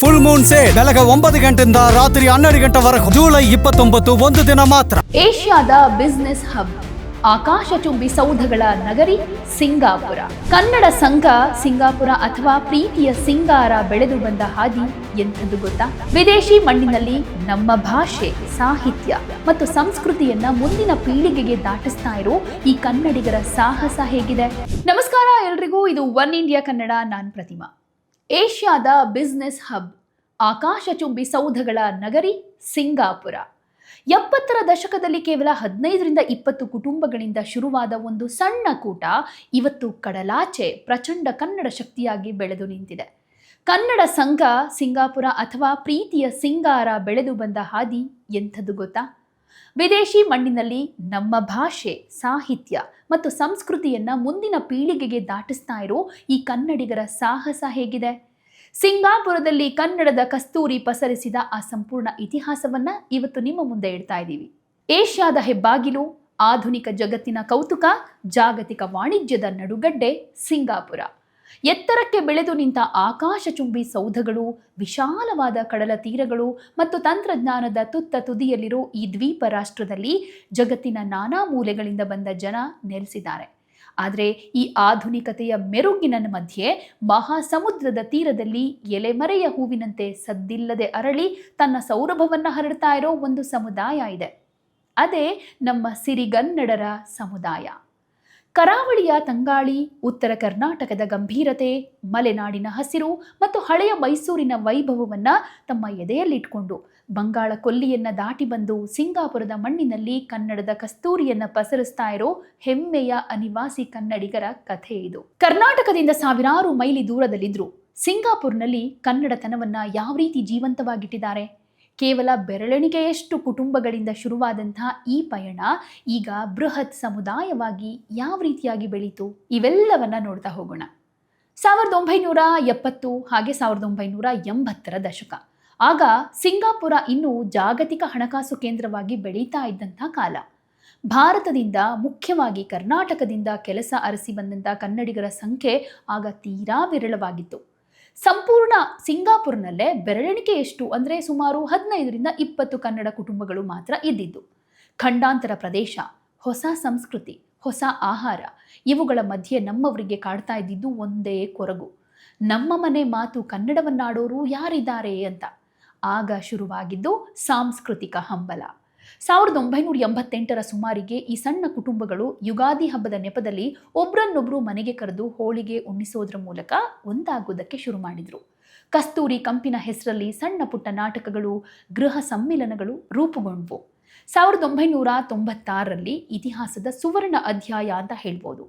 Full Moon sale ಬೆಳಗ್ಗೆ 9 ಗಂಟೆಯಿಂದ ರಾತ್ರಿ 12 ಗಂಟೆವರೆಗೂ ಜುಲೈ 29 ಒಂದು ದಿನ ಮಾತ್ರ. ಏಷ್ಯಾದ ಬಿಸಿನೆಸ್ ಹಬ್, ಆಕಾಶಚುಂಬಿ ಸೌಧಗಳ ನಗರಿ ಸಿಂಗಾಪುರ. ಕನ್ನಡ ಸಂಘ ಸಿಂಗಾಪುರ ಅಥವಾ ಪ್ರೀತಿಯ ಸಿಂಗಾರ ಬೆಳೆದು ಬಂದ ಹಾದಿ ಎಂಥದ್ದು ಗೊತ್ತಾ? ವಿದೇಶಿ ಮಣ್ಣಿನಲ್ಲಿ ನಮ್ಮ ಭಾಷೆ, ಸಾಹಿತ್ಯ ಮತ್ತು ಸಂಸ್ಕೃತಿಯನ್ನ ಮುಂದಿನ ಪೀಳಿಗೆಗೆ ದಾಟಿಸ್ತಾ ಇರೋ ಈ ಕನ್ನಡಿಗರ ಸಾಹಸ ಹೇಗಿದೆ? ನಮಸ್ಕಾರ ಎಲ್ರಿಗೂ, ಇದು ಒನ್ ಇಂಡಿಯಾ ಕನ್ನಡ. ನಾನು ಪ್ರತಿಮಾ. ಏಷ್ಯಾದ ಬಿಸಿನೆಸ್ ಹಬ್, ಆಕಾಶಚುಂಬಿ ಸೌಧಗಳ ನಗರಿ ಸಿಂಗಾಪುರ. 70ರ ದಶಕದಲ್ಲಿ ಕೇವಲ 15ರಿಂದ 20 ಕುಟುಂಬಗಳಿಂದ ಶುರುವಾದ ಒಂದು ಸಣ್ಣ ಕೂಟ ಇವತ್ತು ಕಡಲಾಚೆ ಪ್ರಚಂಡ ಕನ್ನಡ ಶಕ್ತಿಯಾಗಿ ಬೆಳೆದು ನಿಂತಿದೆ. ಕನ್ನಡ ಸಂಘ ಸಿಂಗಾಪುರ ಅಥವಾ ಪ್ರೀತಿಯ ಸಿಂಗಾರ ಬೆಳೆದು ಬಂದ ಹಾದಿ ಎಂಥದ್ದು ಗೊತ್ತಾ? ವಿದೇಶಿ ಮಣ್ಣಿನಲ್ಲಿ ನಮ್ಮ ಭಾಷೆ, ಸಾಹಿತ್ಯ ಮತ್ತು ಸಂಸ್ಕೃತಿಯನ್ನ ಮುಂದಿನ ಪೀಳಿಗೆಗೆ ದಾಟಿಸ್ತಾ ಇರೋ ಈ ಕನ್ನಡಿಗರ ಸಾಹಸ ಹೇಗಿದೆ? ಸಿಂಗಾಪುರದಲ್ಲಿ ಕನ್ನಡದ ಕಸ್ತೂರಿ ಪಸರಿಸಿದ ಆ ಸಂಪೂರ್ಣ ಇತಿಹಾಸವನ್ನ ಇವತ್ತು ನಿಮ್ಮ ಮುಂದೆ ಇಡ್ತಾ ಇದ್ದೀವಿ. ಏಷ್ಯಾದ ಹೆಬ್ಬಾಗಿಲು, ಆಧುನಿಕ ಜಗತ್ತಿನ ಕೌತುಕ, ಜಾಗತಿಕ ವಾಣಿಜ್ಯದ ನಡುಗಡ್ಡೆ ಸಿಂಗಾಪುರ. ಎತ್ತರಕ್ಕೆ ಬೆಳೆದು ನಿಂತ ಆಕಾಶಚುಂಬಿ ಸೌಧಗಳು, ವಿಶಾಲವಾದ ಕಡಲ ತೀರಗಳು ಮತ್ತು ತಂತ್ರಜ್ಞಾನದ ತುತ್ತ ತುದಿಯಲ್ಲಿರೋ ಈ ದ್ವೀಪ ರಾಷ್ಟ್ರದಲ್ಲಿ ಜಗತ್ತಿನ ನಾನಾ ಮೂಲೆಗಳಿಂದ ಬಂದ ಜನ ನೆಲೆಸಿದ್ದಾರೆ. ಆದರೆ ಈ ಆಧುನಿಕತೆಯ ಮೆರುಗಿನ ಮಧ್ಯೆ ಮಹಾಸಮುದ್ರದ ತೀರದಲ್ಲಿ ಎಲೆಮರೆಯ ಹೂವಿನಂತೆ ಸದ್ದಿಲ್ಲದೆ ಅರಳಿ ತನ್ನ ಸೌರಭವನ್ನು ಹರಡ್ತಾ ಇರೋ ಒಂದು ಸಮುದಾಯ ಇದೆ. ಅದೇ ನಮ್ಮ ಸಿರಿಗನ್ನಡರ ಸಮುದಾಯ. ಕರಾವಳಿಯ ತಂಗಾಳಿ, ಉತ್ತರ ಕರ್ನಾಟಕದ ಗಂಭೀರತೆ, ಮಲೆನಾಡಿನ ಹಸಿರು ಮತ್ತು ಹಳೆಯ ಮೈಸೂರಿನ ವೈಭವವನ್ನು ತಮ್ಮ ಎದೆಯಲ್ಲಿಟ್ಕೊಂಡು ಬಂಗಾಳ ಕೊಲ್ಲಿಯನ್ನ ದಾಟಿ ಬಂದು ಸಿಂಗಾಪುರದ ಮಣ್ಣಿನಲ್ಲಿ ಕನ್ನಡದ ಕಸ್ತೂರಿಯನ್ನ ಪಸರಿಸ್ತಾ ಇರೋ ಹೆಮ್ಮೆಯ ಅನಿವಾಸಿ ಕನ್ನಡಿಗರ ಕಥೆ ಇದು. ಕರ್ನಾಟಕದಿಂದ ಸಾವಿರಾರು ಮೈಲಿ ದೂರದಲ್ಲಿದ್ರು ಸಿಂಗಾಪುರ್ನಲ್ಲಿ ಕನ್ನಡತನವನ್ನ ಯಾವ ರೀತಿ ಜೀವಂತವಾಗಿಟ್ಟಿದ್ದಾರೆ? ಕೇವಲ ಬೆರಳೆಣಿಕೆಯಷ್ಟು ಕುಟುಂಬಗಳಿಂದ ಶುರುವಾದಂತಹ ಈ ಪಯಣ ಈಗ ಬೃಹತ್ ಸಮುದಾಯವಾಗಿ ಯಾವ ರೀತಿಯಾಗಿ ಬೆಳೀತು, ಇವೆಲ್ಲವನ್ನ ನೋಡ್ತಾ ಹೋಗೋಣ. 1970 ಹಾಗೆ 1980ರ ದಶಕ. ಆಗ ಸಿಂಗಾಪುರ ಇನ್ನೂ ಜಾಗತಿಕ ಹಣಕಾಸು ಕೇಂದ್ರವಾಗಿ ಬೆಳೀತಾ ಇದ್ದಂಥ ಕಾಲ. ಭಾರತದಿಂದ, ಮುಖ್ಯವಾಗಿ ಕರ್ನಾಟಕದಿಂದ ಕೆಲಸ ಅರಸಿ ಬಂದಂಥ ಕನ್ನಡಿಗರ ಸಂಖ್ಯೆ ಆಗ ತೀರಾ ವಿರಳವಾಗಿತ್ತು. ಸಂಪೂರ್ಣ ಸಿಂಗಾಪುರ್ನಲ್ಲೇ ಬೆರಳೆಣಿಕೆಯಷ್ಟು ಅಂದರೆ ಸುಮಾರು 15ರಿಂದ 20 ಕನ್ನಡ ಕುಟುಂಬಗಳು ಮಾತ್ರ ಇದ್ದಿದ್ದು. ಖಂಡಾಂತರ ಪ್ರದೇಶ, ಹೊಸ ಸಂಸ್ಕೃತಿ, ಹೊಸ ಆಹಾರ, ಇವುಗಳ ಮಧ್ಯೆ ನಮ್ಮವರಿಗೆ ಕಾಡ್ತಾ ಇದ್ದಿದ್ದು ಒಂದೇ ಕೊರಗು: ನಮ್ಮ ಮನೆ ಮಾತು ಕನ್ನಡವನ್ನಾಡೋರು ಯಾರಿದ್ದಾರೆ ಅಂತ. ಆಗ ಶುರುವಾಗಿದ್ದು ಸಾಂಸ್ಕೃತಿಕ ಹಂಬಲ. 1988ರ ಸುಮಾರಿಗೆ ಈ ಸಣ್ಣ ಕುಟುಂಬಗಳು ಯುಗಾದಿ ಹಬ್ಬದ ನೆಪದಲ್ಲಿ ಒಬ್ರನ್ನೊಬ್ರು ಮನೆಗೆ ಕರೆದು ಹೋಳಿಗೆ ಉಣ್ಣಿಸೋದ್ರ ಮೂಲಕ ಒಂದಾಗೋದಕ್ಕೆ ಶುರು ಮಾಡಿದ್ರು. ಕಸ್ತೂರಿ ಕಂಪಿನ ಹೆಸರಲ್ಲಿ ಸಣ್ಣ ಪುಟ್ಟ ನಾಟಕಗಳು, ಗೃಹ ಸಮ್ಮಿಲನಗಳು ರೂಪುಗೊಂಡ್ವು. 1996ರಲ್ಲಿ ಇತಿಹಾಸದ ಸುವರ್ಣ ಅಧ್ಯಾಯ ಅಂತ ಹೇಳ್ಬೋದು.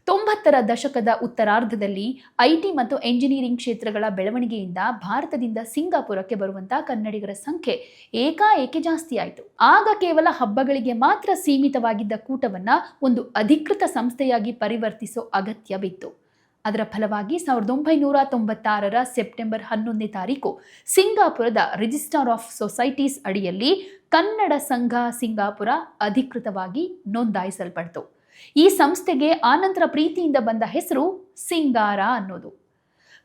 90ರ ದಶಕದ ಉತ್ತರಾರ್ಧದಲ್ಲಿ ಐಟಿ ಮತ್ತು ಎಂಜಿನಿಯರಿಂಗ್ ಕ್ಷೇತ್ರಗಳ ಬೆಳವಣಿಗೆಯಿಂದ ಭಾರತದಿಂದ ಸಿಂಗಾಪುರಕ್ಕೆ ಬರುವಂತಹ ಕನ್ನಡಿಗರ ಸಂಖ್ಯೆ ಏಕಾಏಕಿ ಜಾಸ್ತಿ ಆಯಿತು. ಆಗ ಕೇವಲ ಹಬ್ಬಗಳಿಗೆ ಮಾತ್ರ ಸೀಮಿತವಾಗಿದ್ದ ಕೂಟವನ್ನ ಒಂದು ಅಧಿಕೃತ ಸಂಸ್ಥೆಯಾಗಿ ಪರಿವರ್ತಿಸೋ ಅಗತ್ಯ ಬಿತ್ತು. ಅದರ ಫಲವಾಗಿ 1996ರ ಸೆಪ್ಟೆಂಬರ್ 11ನೇ ತಾರೀಕು ಸಿಂಗಾಪುರದ ರಿಜಿಸ್ಟ್ರಾರ್ ಆಫ್ ಸೊಸೈಟೀಸ್ ಅಡಿಯಲ್ಲಿ ಕನ್ನಡ ಸಂಘ ಸಿಂಗಾಪುರ ಅಧಿಕೃತವಾಗಿ ನೋಂದಾಯಿಸಲ್ಪಡ್ತು. ಈ ಸಂಸ್ಥೆಗೆ ಆನಂತರ ಪ್ರೀತಿಯಿಂದ ಬಂದ ಹೆಸರು ಸಿಂಗಾರ ಅನ್ನೋದು.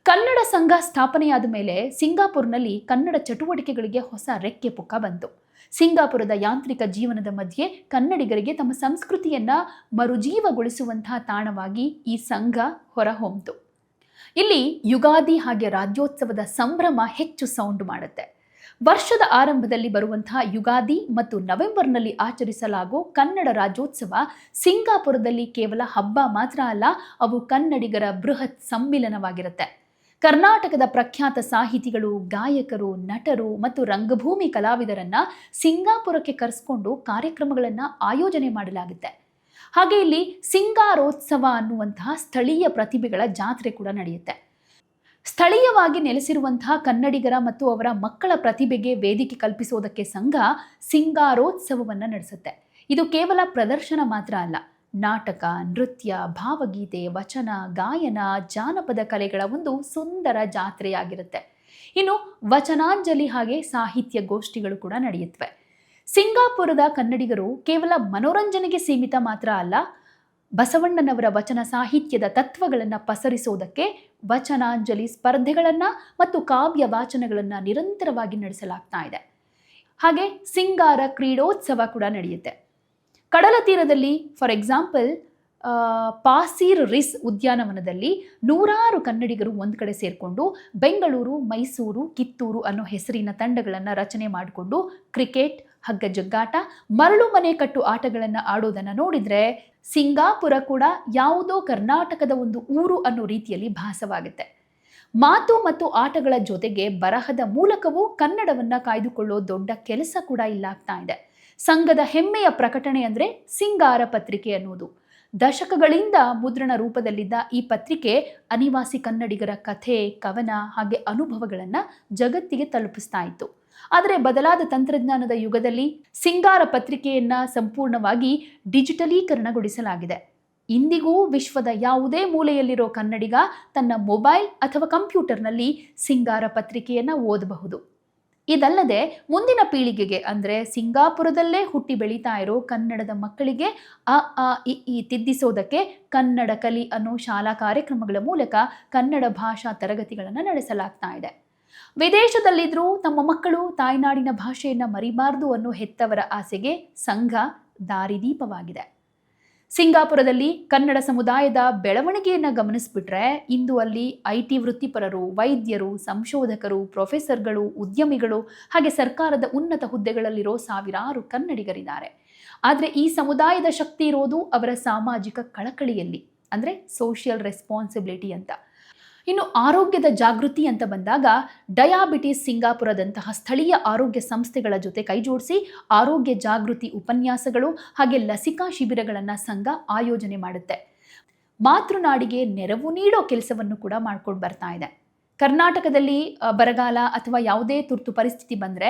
ಕನ್ನಡ ಸಂಘ ಸ್ಥಾಪನೆಯಾದ ಮೇಲೆ ಸಿಂಗಾಪುರ್ನಲ್ಲಿ ಕನ್ನಡ ಚಟುವಟಿಕೆಗಳಿಗೆ ಹೊಸ ರೆಕ್ಕೆ ಪುಕ್ಕ ಬಂತು. ಸಿಂಗಾಪುರದ ಯಾಂತ್ರಿಕ ಜೀವನದ ಮಧ್ಯೆ ಕನ್ನಡಿಗರಿಗೆ ತಮ್ಮ ಸಂಸ್ಕೃತಿಯನ್ನ ಮರುಜೀವಗೊಳಿಸುವಂತಹ ತಾಣವಾಗಿ ಈ ಸಂಘ ಹೊರಹೊಮ್ಮಿತು. ಇಲ್ಲಿ ಯುಗಾದಿ ಹಾಗೆ ರಾಜ್ಯೋತ್ಸವದ ಸಂಭ್ರಮ ಹೆಚ್ಚು ಸೌಂಡ್ ಮಾಡುತ್ತೆ. ವರ್ಷದ ಆರಂಭದಲ್ಲಿ ಬರುವಂತಹ ಯುಗಾದಿ ಮತ್ತು ನವೆಂಬರ್ನಲ್ಲಿ ಆಚರಿಸಲಾಗೋ ಕನ್ನಡ ರಾಜ್ಯೋತ್ಸವ ಸಿಂಗಾಪುರದಲ್ಲಿ ಕೇವಲ ಹಬ್ಬ ಮಾತ್ರ ಅಲ್ಲ, ಅವು ಕನ್ನಡಿಗರ ಬೃಹತ್ ಸಮ್ಮಿಲನವಾಗಿರುತ್ತೆ. ಕರ್ನಾಟಕದ ಪ್ರಖ್ಯಾತ ಸಾಹಿತಿಗಳು, ಗಾಯಕರು, ನಟರು ಮತ್ತು ರಂಗಭೂಮಿ ಕಲಾವಿದರನ್ನ ಸಿಂಗಾಪುರಕ್ಕೆ ಕರೆಸ್ಕೊಂಡು ಕಾರ್ಯಕ್ರಮಗಳನ್ನು ಆಯೋಜನೆ ಮಾಡಲಾಗುತ್ತೆ. ಹಾಗೆ ಇಲ್ಲಿ ಸಿಂಗಾರೋತ್ಸವ ಅನ್ನುವಂತಹ ಸ್ಥಳೀಯ ಪ್ರತಿಭೆಗಳ ಜಾತ್ರೆ ಕೂಡ ನಡೆಯುತ್ತೆ. ಸ್ಥಳೀಯವಾಗಿ ನೆಲೆಸಿರುವಂತಹ ಕನ್ನಡಿಗರ ಮತ್ತು ಅವರ ಮಕ್ಕಳ ಪ್ರತಿಭೆಗೆ ವೇದಿಕೆ ಕಲ್ಪಿಸೋದಕ್ಕೆ ಸಂಘ ಸಿಂಗಾರೋತ್ಸವವನ್ನು ನಡೆಸುತ್ತೆ. ಇದು ಕೇವಲ ಪ್ರದರ್ಶನ ಮಾತ್ರ ಅಲ್ಲ, ನಾಟಕ, ನೃತ್ಯ, ಭಾವಗೀತೆ, ವಚನ, ಗಾಯನ, ಜಾನಪದ ಕಲೆಗಳ ಒಂದು ಸುಂದರ ಜಾತ್ರೆಯಾಗಿರುತ್ತೆ. ಇನ್ನು ವಚನಾಂಜಲಿ ಹಾಗೆ ಸಾಹಿತ್ಯ ಗೋಷ್ಠಿಗಳು ಕೂಡ ನಡೆಯುತ್ತವೆ. ಸಿಂಗಾಪುರದ ಕನ್ನಡಿಗರು ಕೇವಲ ಮನೋರಂಜನೆಗೆ ಸೀಮಿತ ಮಾತ್ರ ಅಲ್ಲ, ಬಸವಣ್ಣನವರ ವಚನ ಸಾಹಿತ್ಯದ ತತ್ವಗಳನ್ನು ಪಸರಿಸೋದಕ್ಕೆ ವಚನಾಂಜಲಿ ಸ್ಪರ್ಧೆಗಳನ್ನು ಮತ್ತು ಕಾವ್ಯ ವಾಚನಗಳನ್ನು ನಿರಂತರವಾಗಿ ನಡೆಸಲಾಗ್ತಾ ಇದೆ. ಹಾಗೆ ಸಿಂಗಾರ ಕ್ರೀಡೋತ್ಸವ ಕೂಡ ನಡೆಯುತ್ತೆ. ಕಡಲ ತೀರದಲ್ಲಿ ಫಾರ್ ಎಕ್ಸಾಂಪಲ್ ಪಾಸೀರ್ ರಿಸ್ ಉದ್ಯಾನವನದಲ್ಲಿ ನೂರಾರು ಕನ್ನಡಿಗರು ಒಂದು ಕಡೆ ಸೇರಿಕೊಂಡು ಬೆಂಗಳೂರು, ಮೈಸೂರು, ಕಿತ್ತೂರು ಅನ್ನೋ ಹೆಸರಿನ ತಂಡಗಳನ್ನು ರಚನೆ ಮಾಡಿಕೊಂಡು ಕ್ರಿಕೆಟ್, ಹಗ್ಗ ಜಗ್ಗಾಟ, ಮರಳು ಮನೆ ಕಟ್ಟು ಆಟಗಳನ್ನು ಆಡೋದನ್ನು ನೋಡಿದರೆ ಸಿಂಗಾಪುರ ಕೂಡ ಯಾವುದೋ ಕರ್ನಾಟಕದ ಒಂದು ಊರು ಅನ್ನೋ ರೀತಿಯಲ್ಲಿ ಭಾಸವಾಗುತ್ತೆ. ಮಾತು ಮತ್ತು ಆಟಗಳ ಜೊತೆಗೆ ಬರಹದ ಮೂಲಕವೂ ಕನ್ನಡವನ್ನು ಕಾಯ್ದುಕೊಳ್ಳೋ ದೊಡ್ಡ ಕೆಲಸ ಕೂಡ ಇಲ್ಲಾಗ್ತಾ ಇದೆ. ಸಂಘದ ಹೆಮ್ಮೆಯ ಪ್ರಕಟಣೆ ಅಂದರೆ ಸಿಂಗಾರ ಪತ್ರಿಕೆ ಅನ್ನೋದು. ದಶಕಗಳಿಂದ ಮುದ್ರಣ ರೂಪದಲ್ಲಿದ್ದ ಈ ಪತ್ರಿಕೆ ಅನಿವಾಸಿ ಕನ್ನಡಿಗರ ಕಥೆ, ಕವನ ಹಾಗೆ ಅನುಭವಗಳನ್ನು ಜಗತ್ತಿಗೆ ತಲುಪಿಸ್ತಾ ಇತ್ತು. ಆದರೆ ಬದಲಾದ ತಂತ್ರಜ್ಞಾನದ ಯುಗದಲ್ಲಿ ಸಿಂಗಾರ ಪತ್ರಿಕೆಯನ್ನು ಸಂಪೂರ್ಣವಾಗಿ ಡಿಜಿಟಲೀಕರಣಗೊಳಿಸಲಾಗಿದೆ. ಇಂದಿಗೂ ವಿಶ್ವದ ಯಾವುದೇ ಮೂಲೆಯಲ್ಲಿರೋ ಕನ್ನಡಿಗ ತನ್ನ ಮೊಬೈಲ್ ಅಥವಾ ಕಂಪ್ಯೂಟರ್ನಲ್ಲಿ ಸಿಂಗಾರ ಪತ್ರಿಕೆಯನ್ನು ಓದಬಹುದು. ಇದಲ್ಲದೆ ಮುಂದಿನ ಪೀಳಿಗೆಗೆ ಅಂದರೆ ಸಿಂಗಾಪುರದಲ್ಲೇ ಹುಟ್ಟಿ ಬೆಳೀತಾ ಇರೋ ಕನ್ನಡದ ಮಕ್ಕಳಿಗೆ ಇ ತಿದ್ದಿಸೋದಕ್ಕೆ ಕನ್ನಡ ಕಲಿ ಅನ್ನೋ ಶಾಲಾ ಕಾರ್ಯಕ್ರಮಗಳ ಮೂಲಕ ಕನ್ನಡ ಭಾಷಾ ತರಗತಿಗಳನ್ನು ನಡೆಸಲಾಗ್ತಾ ಇದೆ. ವಿದೇಶದಲ್ಲಿದ್ದರೂ ತಮ್ಮ ಮಕ್ಕಳು ತಾಯ್ನಾಡಿನ ಭಾಷೆಯನ್ನು ಮರಿಬಾರದು ಅನ್ನೋ ಹೆತ್ತವರ ಆಸೆಗೆ ಸಂಘ ದಾರಿದೀಪವಾಗಿದೆ. ಸಿಂಗಾಪುರದಲ್ಲಿ ಕನ್ನಡ ಸಮುದಾಯದ ಬೆಳವಣಿಗೆಯನ್ನು ಗಮನಿಸ್ಬಿಟ್ರೆ ಇಂದು ಅಲ್ಲಿ IT ವೃತ್ತಿಪರರು, ವೈದ್ಯರು, ಸಂಶೋಧಕರು, ಪ್ರೊಫೆಸರ್ಗಳು, ಉದ್ಯಮಿಗಳು ಹಾಗೆ ಸರ್ಕಾರದ ಉನ್ನತ ಹುದ್ದೆಗಳಲ್ಲಿರೋ ಸಾವಿರಾರು ಕನ್ನಡಿಗರಿದ್ದಾರೆ. ಆದರೆ ಈ ಸಮುದಾಯದ ಶಕ್ತಿ ಇರೋದು ಅವರ ಸಾಮಾಜಿಕ ಕಳಕಳಿಯಲ್ಲಿ, ಅಂದರೆ ಸೋಷಿಯಲ್ ರೆಸ್ಪಾನ್ಸಿಬಿಲಿಟಿ ಅಂತ. ಇನ್ನು ಆರೋಗ್ಯದ ಜಾಗೃತಿ ಅಂತ ಬಂದಾಗ ಡಯಾಬಿಟಿಸ್ ಸಿಂಗಾಪುರದಂತಹ ಸ್ಥಳೀಯ ಆರೋಗ್ಯ ಸಂಸ್ಥೆಗಳ ಜೊತೆ ಕೈಜೋಡಿಸಿ ಆರೋಗ್ಯ ಜಾಗೃತಿ ಉಪನ್ಯಾಸಗಳು ಹಾಗೆ ಲಸಿಕಾ ಶಿಬಿರಗಳನ್ನು ಸಂಘ ಆಯೋಜನೆ ಮಾಡುತ್ತೆ. ಮಾತೃನಾಡಿಗೆ ನೆರವು ನೀಡೋ ಕೆಲಸವನ್ನು ಕೂಡ ಮಾಡ್ಕೊಂಡು ಬರ್ತಾ ಇದೆ. ಕರ್ನಾಟಕದಲ್ಲಿ ಬರಗಾಲ ಅಥವಾ ಯಾವುದೇ ತುರ್ತು ಪರಿಸ್ಥಿತಿ ಬಂದರೆ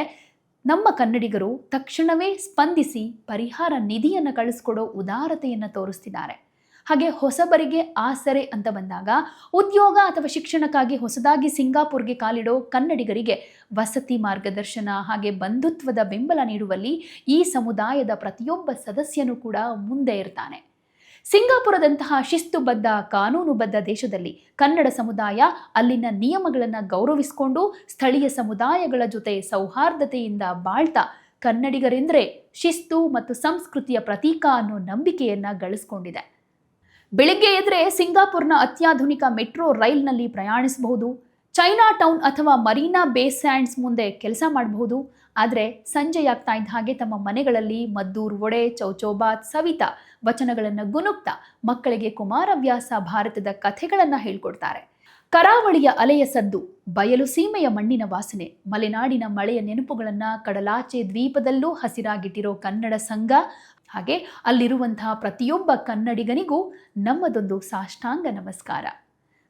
ನಮ್ಮ ಕನ್ನಡಿಗರು ತಕ್ಷಣವೇ ಸ್ಪಂದಿಸಿ ಪರಿಹಾರ ನಿಧಿಯನ್ನು ಕಳಿಸ್ಕೊಡೋ ಉದಾರತೆಯನ್ನು ತೋರಿಸ್ತಿದ್ದಾರೆ. ಹಾಗೆ ಹೊಸಬರಿಗೆ ಆಸರೆ ಅಂತ ಬಂದಾಗ ಉದ್ಯೋಗ ಅಥವಾ ಶಿಕ್ಷಣಕ್ಕಾಗಿ ಹೊಸದಾಗಿ ಸಿಂಗಾಪುರ್ಗೆ ಕಾಲಿಡೋ ಕನ್ನಡಿಗರಿಗೆ ವಸತಿ ಮಾರ್ಗದರ್ಶನ ಹಾಗೆ ಬಂಧುತ್ವದ ಬೆಂಬಲ ನೀಡುವಲ್ಲಿ ಈ ಸಮುದಾಯದ ಪ್ರತಿಯೊಬ್ಬ ಸದಸ್ಯನೂ ಕೂಡ ಮುಂದೆ ಇರ್ತಾನೆ. ಸಿಂಗಾಪುರದಂತಹ ಶಿಸ್ತುಬದ್ಧ ಕಾನೂನುಬದ್ಧ ದೇಶದಲ್ಲಿ ಕನ್ನಡ ಸಮುದಾಯ ಅಲ್ಲಿನ ನಿಯಮಗಳನ್ನು ಗೌರವಿಸಿಕೊಂಡು ಸ್ಥಳೀಯ ಸಮುದಾಯಗಳ ಜೊತೆ ಸೌಹಾರ್ದತೆಯಿಂದ ಬಾಳ್ತಾ ಕನ್ನಡಿಗರೆಂದರೆ ಶಿಸ್ತು ಮತ್ತು ಸಂಸ್ಕೃತಿಯ ಪ್ರತೀಕ ಅನ್ನೋ ನಂಬಿಕೆಯನ್ನು ಗಳಿಸ್ಕೊಂಡಿದೆ. ಬೆಳಿಗ್ಗೆ ಎದ್ರೆ ಸಿಂಗಾಪುರ್ನ ಅತ್ಯಾಧುನಿಕ ಮೆಟ್ರೋ ರೈಲ್ನಲ್ಲಿ ಪ್ರಯಾಣಿಸಬಹುದು, ಚೈನಾ ಟೌನ್ ಅಥವಾ ಮರೀನಾ ಬೇ ಸ್ಯಾಂಡ್ಸ್ ಮುಂದೆ ಕೆಲಸ ಮಾಡಬಹುದು. ಆದರೆ ಸಂಜೆಯಾಗ್ತಾ ಇದ್ದ ಹಾಗೆ ತಮ್ಮ ಮನೆಗಳಲ್ಲಿ ಮದ್ದೂರು ವಡೆ, ಚೌಚೌಬಾತ್, ಸವಿತಾ ವಚನಗಳನ್ನು ಗುನುಕ್ತಾ ಮಕ್ಕಳಿಗೆ ಕುಮಾರವ್ಯಾಸ ಭಾರತದ ಕಥೆಗಳನ್ನು ಹೇಳ್ಕೊಡ್ತಾರೆ. ಕರಾವಳಿಯ ಅಲೆಯ ಸದ್ದು, ಬಯಲು ಸೀಮೆಯ ಮಣ್ಣಿನ ವಾಸನೆ, ಮಲೆನಾಡಿನ ಮಳೆಯ ನೆನಪುಗಳನ್ನು ಕಡಲಾಚೆ ದ್ವೀಪದಲ್ಲೂ ಹಸಿರಾಗಿಟ್ಟಿರೋ ಕನ್ನಡ ಸಂಘ ಹಾಗೆ ಅಲ್ಲಿರುವಂತಹ ಪ್ರತಿಯೊಬ್ಬ ಕನ್ನಡಿಗನಿಗೂ ನಮ್ಮದೊಂದು ಸಾಷ್ಟಾಂಗ ನಮಸ್ಕಾರ.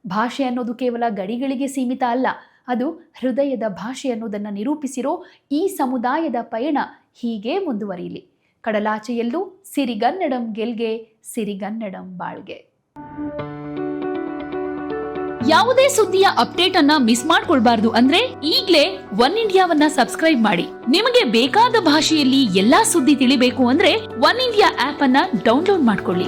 ಭಾಷೆ ಅನ್ನೋದು ಕೇವಲ ಗಡಿಗಳಿಗೆ ಸೀಮಿತ ಅಲ್ಲ, ಅದು ಹೃದಯದ ಭಾಷೆ ಅನ್ನೋದನ್ನು ನಿರೂಪಿಸಿರೋ ಈ ಸಮುದಾಯದ ಪಯಣ ಹೀಗೆ ಮುಂದುವರಿಯಲಿ. ಕಡಲಾಚೆಯಲ್ಲೂ ಸಿರಿಗನ್ನಡಂ ಗೆಲ್ಗೆ, ಸಿರಿಗನ್ನಡಂ ಬಾಳ್ಗೆ. ಯಾವುದೇ ಸುದ್ದಿಯ ಅಪ್ಡೇಟ್ ಅನ್ನ ಮಿಸ್ ಮಾಡ್ಕೊಳ್ಬಾರ್ದು ಅಂದ್ರೆ ಈಗ್ಲೇ ಒನ್ ಇಂಡಿಯಾವನ್ನ ಸಬ್ಸ್ಕ್ರೈಬ್ ಮಾಡಿ. ನಿಮಗೆ ಬೇಕಾದ ಭಾಷೆಯಲ್ಲಿ ಎಲ್ಲಾ ಸುದ್ದಿ ತಿಳಿಬೇಕು ಅಂದ್ರೆ ಒನ್ ಇಂಡಿಯಾ ಆಪ್ ಅನ್ನ ಡೌನ್ಲೋಡ್ ಮಾಡ್ಕೊಳ್ಳಿ.